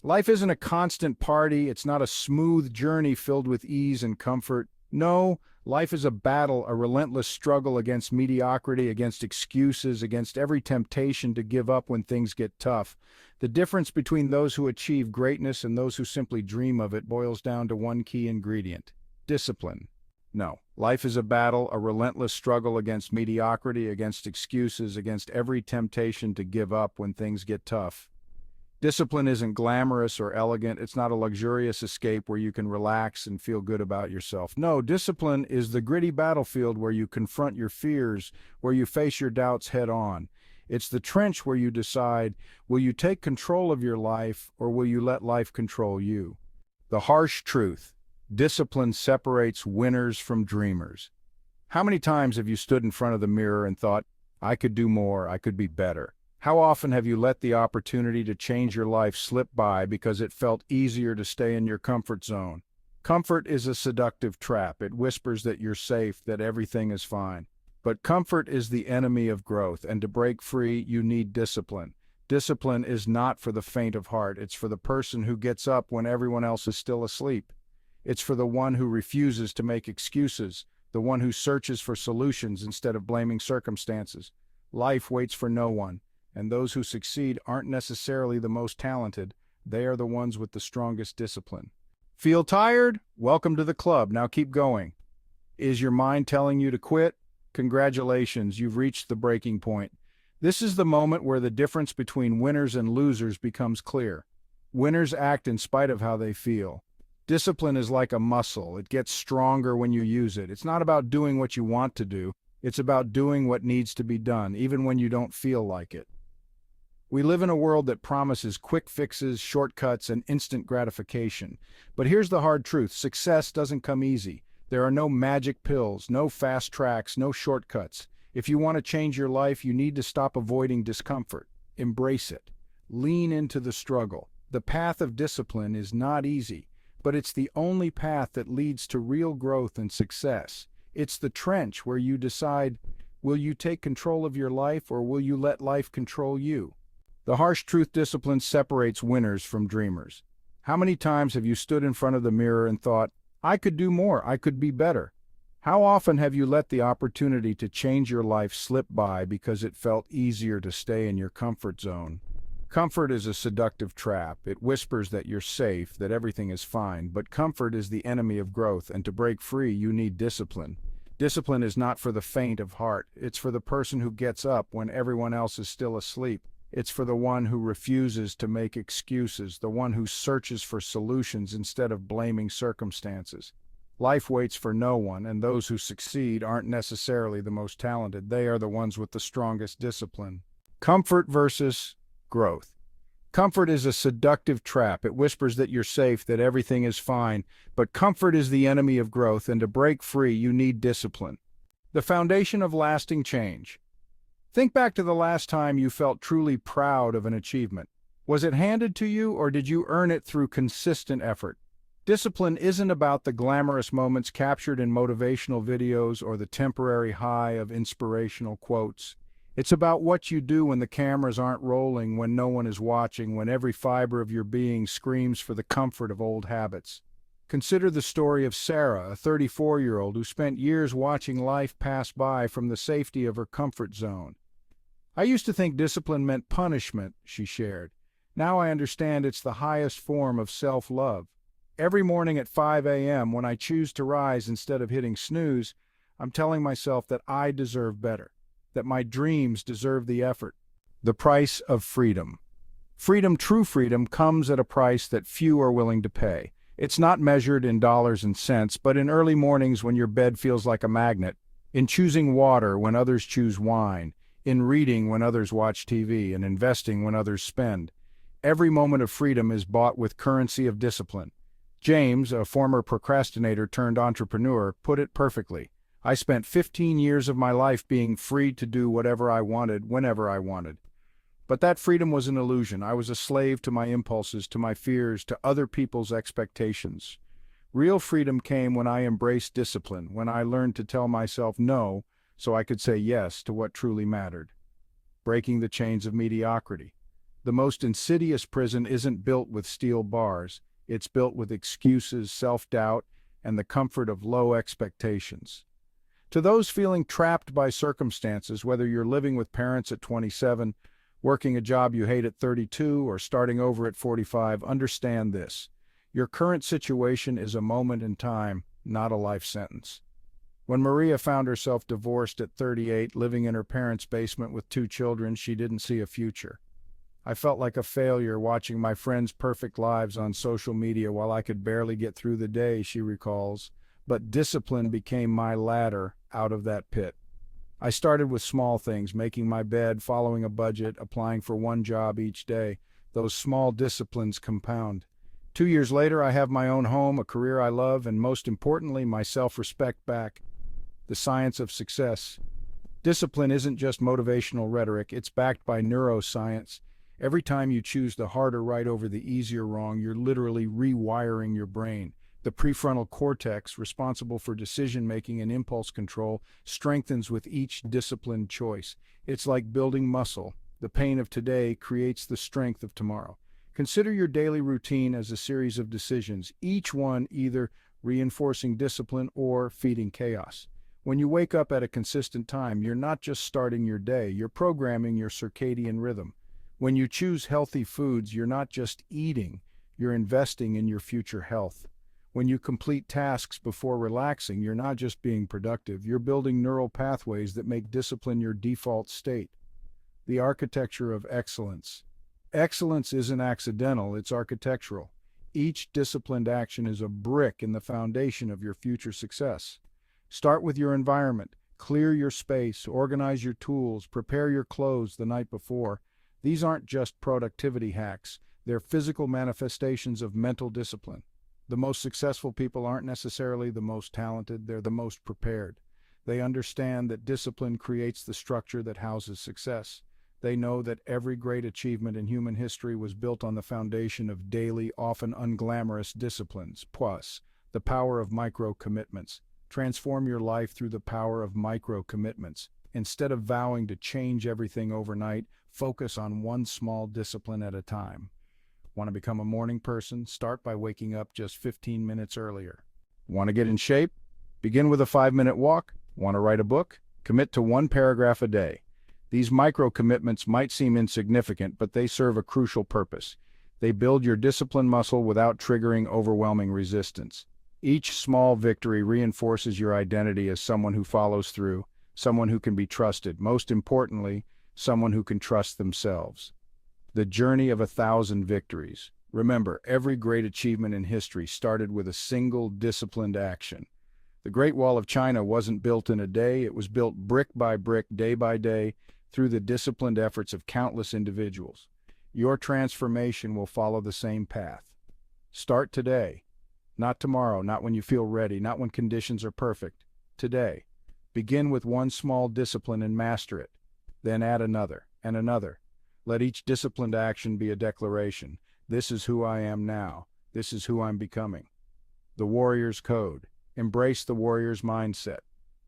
Life isn't a constant party, it's not a smooth journey filled with ease and comfort. No, life is a battle, a relentless struggle against mediocrity, against excuses, against every temptation to give up when things get tough. The difference between those who achieve greatness and those who simply dream of it boils down to one key ingredient: discipline. No, life is a battle, a relentless struggle against mediocrity, against excuses, against every temptation to give up when things get tough. Discipline isn't glamorous or elegant. It's not a luxurious escape where you can relax and feel good about yourself. No, discipline is the gritty battlefield where you confront your fears, where you face your doubts head on. It's the trench where you decide, will you take control of your life or will you let life control you? The harsh truth: discipline separates winners from dreamers. How many times have you stood in front of the mirror and thought, I could do more, I could be better? How often have you let the opportunity to change your life slip by because it felt easier to stay in your comfort zone? Comfort is a seductive trap. It whispers that you're safe, that everything is fine. But comfort is the enemy of growth, and to break free, you need discipline. Discipline is not for the faint of heart. It's for the person who gets up when everyone else is still asleep. It's for the one who refuses to make excuses, the one who searches for solutions instead of blaming circumstances. Life waits for no one. And those who succeed aren't necessarily the most talented. They are the ones with the strongest discipline. Feel tired? Welcome to the club. Now keep going. Is your mind telling you to quit? Congratulations, you've reached the breaking point. This is the moment where the difference between winners and losers becomes clear. Winners act in spite of how they feel. Discipline is like a muscle. It gets stronger when you use it. It's not about doing what you want to do. It's about doing what needs to be done, even when you don't feel like it. We live in a world that promises quick fixes, shortcuts, and instant gratification. But here's the hard truth: success doesn't come easy. There are no magic pills, no fast tracks, no shortcuts. If you want to change your life, you need to stop avoiding discomfort. Embrace it. Lean into the struggle. The path of discipline is not easy, but it's the only path that leads to real growth and success. It's the trench where you decide, will you take control of your life or will you let life control you? The harsh truth: discipline separates winners from dreamers. How many times have you stood in front of the mirror and thought, I could do more, I could be better? How often have you let the opportunity to change your life slip by because it felt easier to stay in your comfort zone? Comfort is a seductive trap. It whispers that you're safe, that everything is fine, but comfort is the enemy of growth, and to break free, you need discipline. Discipline is not for the faint of heart. It's for the person who gets up when everyone else is still asleep. It's for the one who refuses to make excuses, the one who searches for solutions instead of blaming circumstances. Life waits for no one, and those who succeed aren't necessarily the most talented. They are the ones with the strongest discipline. Comfort versus growth. Comfort is a seductive trap. It whispers that you're safe, that everything is fine, but comfort is the enemy of growth, and to break free, you need discipline. The foundation of lasting change. Think back to the last time you felt truly proud of an achievement. Was it handed to you, or did you earn it through consistent effort? Discipline isn't about the glamorous moments captured in motivational videos or the temporary high of inspirational quotes. It's about what you do when the cameras aren't rolling, when no one is watching, when every fiber of your being screams for the comfort of old habits. Consider the story of Sarah, a 34-year-old who spent years watching life pass by from the safety of her comfort zone. I used to think discipline meant punishment, she shared. Now I understand it's the highest form of self-love. Every morning at 5 a.m., when I choose to rise instead of hitting snooze, I'm telling myself that I deserve better, that my dreams deserve the effort. The price of freedom. Freedom, true freedom, comes at a price that few are willing to pay. It's not measured in dollars and cents, but in early mornings when your bed feels like a magnet, in choosing water when others choose wine, in reading when others watch TV, and investing when others spend. Every moment of freedom is bought with currency of discipline. James, a former procrastinator turned entrepreneur, put it perfectly. I spent 15 years of my life being free to do whatever I wanted, whenever I wanted. But that freedom was an illusion. I was a slave to my impulses, to my fears, to other people's expectations. Real freedom came when I embraced discipline, when I learned to tell myself no, so I could say yes to what truly mattered. Breaking the chains of mediocrity. The most insidious prison isn't built with steel bars. It's built with excuses, self-doubt, and the comfort of low expectations. To those feeling trapped by circumstances, whether you're living with parents at 27, working a job you hate at 32, or starting over at 45, understand this. Your current situation is a moment in time, not a life sentence. When Maria found herself divorced at 38, living in her parents' basement with 2 children, she didn't see a future. I felt like a failure watching my friends' perfect lives on social media while I could barely get through the day, she recalls. But discipline became my ladder out of that pit. I started with small things, making my bed, following a budget, applying for one job each day. Those small disciplines compound. 2 years later, I have my own home, a career I love, and most importantly, my self-respect back. The science of success. Discipline isn't just motivational rhetoric, it's backed by neuroscience. Every time you choose the harder right over the easier wrong, you're literally rewiring your brain. The prefrontal cortex, responsible for decision-making and impulse control, strengthens with each disciplined choice. It's like building muscle. The pain of today creates the strength of tomorrow. Consider your daily routine as a series of decisions, each one either reinforcing discipline or feeding chaos. When you wake up at a consistent time, you're not just starting your day, you're programming your circadian rhythm. When you choose healthy foods, you're not just eating, you're investing in your future health. When you complete tasks before relaxing, you're not just being productive, you're building neural pathways that make discipline your default state. The architecture of excellence. Excellence isn't accidental, it's architectural. Each disciplined action is a brick in the foundation of your future success. Start with your environment. Clear your space, organize your tools, prepare your clothes the night before. These aren't just productivity hacks, they're physical manifestations of mental discipline. The most successful people aren't necessarily the most talented, they're the most prepared. They understand that discipline creates the structure that houses success. They know that every great achievement in human history was built on the foundation of daily, often unglamorous disciplines. Plus, the power of micro-commitments. Transform your life through the power of micro-commitments. Instead of vowing to change everything overnight, focus on one small discipline at a time. Want to become a morning person? Start by waking up just 15 minutes earlier. Want to get in shape? Begin with a 5-minute walk. Want to write a book? Commit to 1 paragraph a day. These micro-commitments might seem insignificant, but they serve a crucial purpose. They build your discipline muscle without triggering overwhelming resistance. Each small victory reinforces your identity as someone who follows through, someone who can be trusted, most importantly, someone who can trust themselves. The journey of 1,000 victories. Remember, every great achievement in history started with a single disciplined action. The Great Wall of China wasn't built in a day, it was built brick by brick, day by day, through the disciplined efforts of countless individuals. Your transformation will follow the same path. Start today. Not tomorrow, not when you feel ready, not when conditions are perfect. Today. Begin with one small discipline and master it. Then add another and another. Let each disciplined action be a declaration. This is who I am now. This is who I'm becoming. The Warrior's Code. Embrace the warrior's mindset.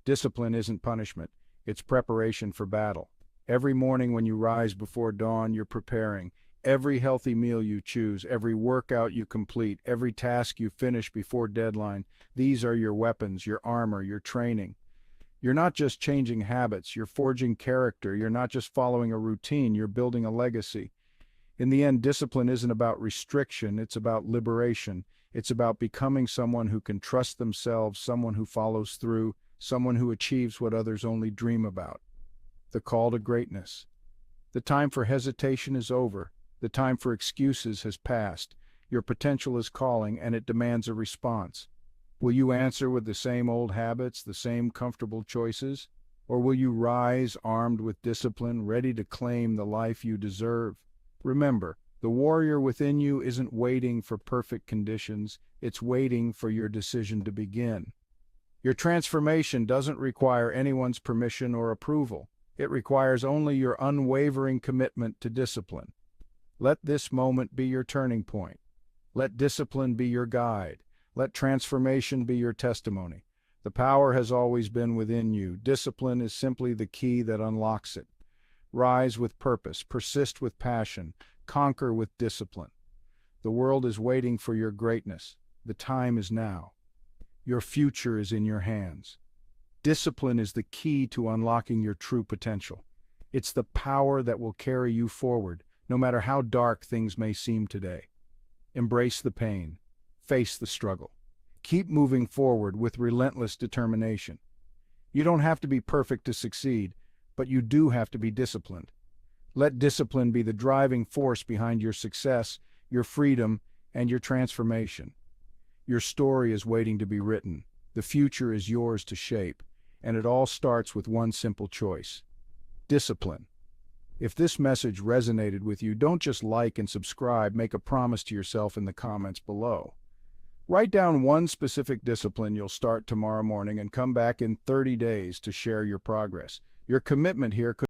Discipline isn't punishment. It's preparation for battle. Every morning when you rise before dawn, you're preparing. Every healthy meal you choose, every workout you complete, every task you finish before deadline, these are your weapons, your armor, your training. You're not just changing habits, you're forging character. You're not just following a routine, you're building a legacy. In the end, discipline isn't about restriction, it's about liberation. It's about becoming someone who can trust themselves, someone who follows through, someone who achieves what others only dream about. The call to greatness. The time for hesitation is over. The time for excuses has passed. Your potential is calling, and it demands a response. Will you answer with the same old habits, the same comfortable choices? Or will you rise armed with discipline, ready to claim the life you deserve? Remember, the warrior within you isn't waiting for perfect conditions, it's waiting for your decision to begin. Your transformation doesn't require anyone's permission or approval. It requires only your unwavering commitment to discipline. Let this moment be your turning point. Let discipline be your guide. Let transformation be your testimony. The power has always been within you. Discipline is simply the key that unlocks it. Rise with purpose, persist with passion, Conquer with discipline. The world is waiting for your greatness. The time is now. Your future is in your hands. Discipline is the key to unlocking your true potential. It's the power that will carry you forward, no matter how dark things may seem today. Embrace the pain. Face the struggle. Keep moving forward with relentless determination. You don't have to be perfect to succeed, but you do have to be disciplined. Let discipline be the driving force behind your success, your freedom, and your transformation. Your story is waiting to be written. The future is yours to shape, and it all starts with one simple choice: discipline. If this message resonated with you, don't just like and subscribe, make a promise to yourself in the comments below. Write down one specific discipline you'll start tomorrow morning and come back in 30 days to share your progress. Your commitment here could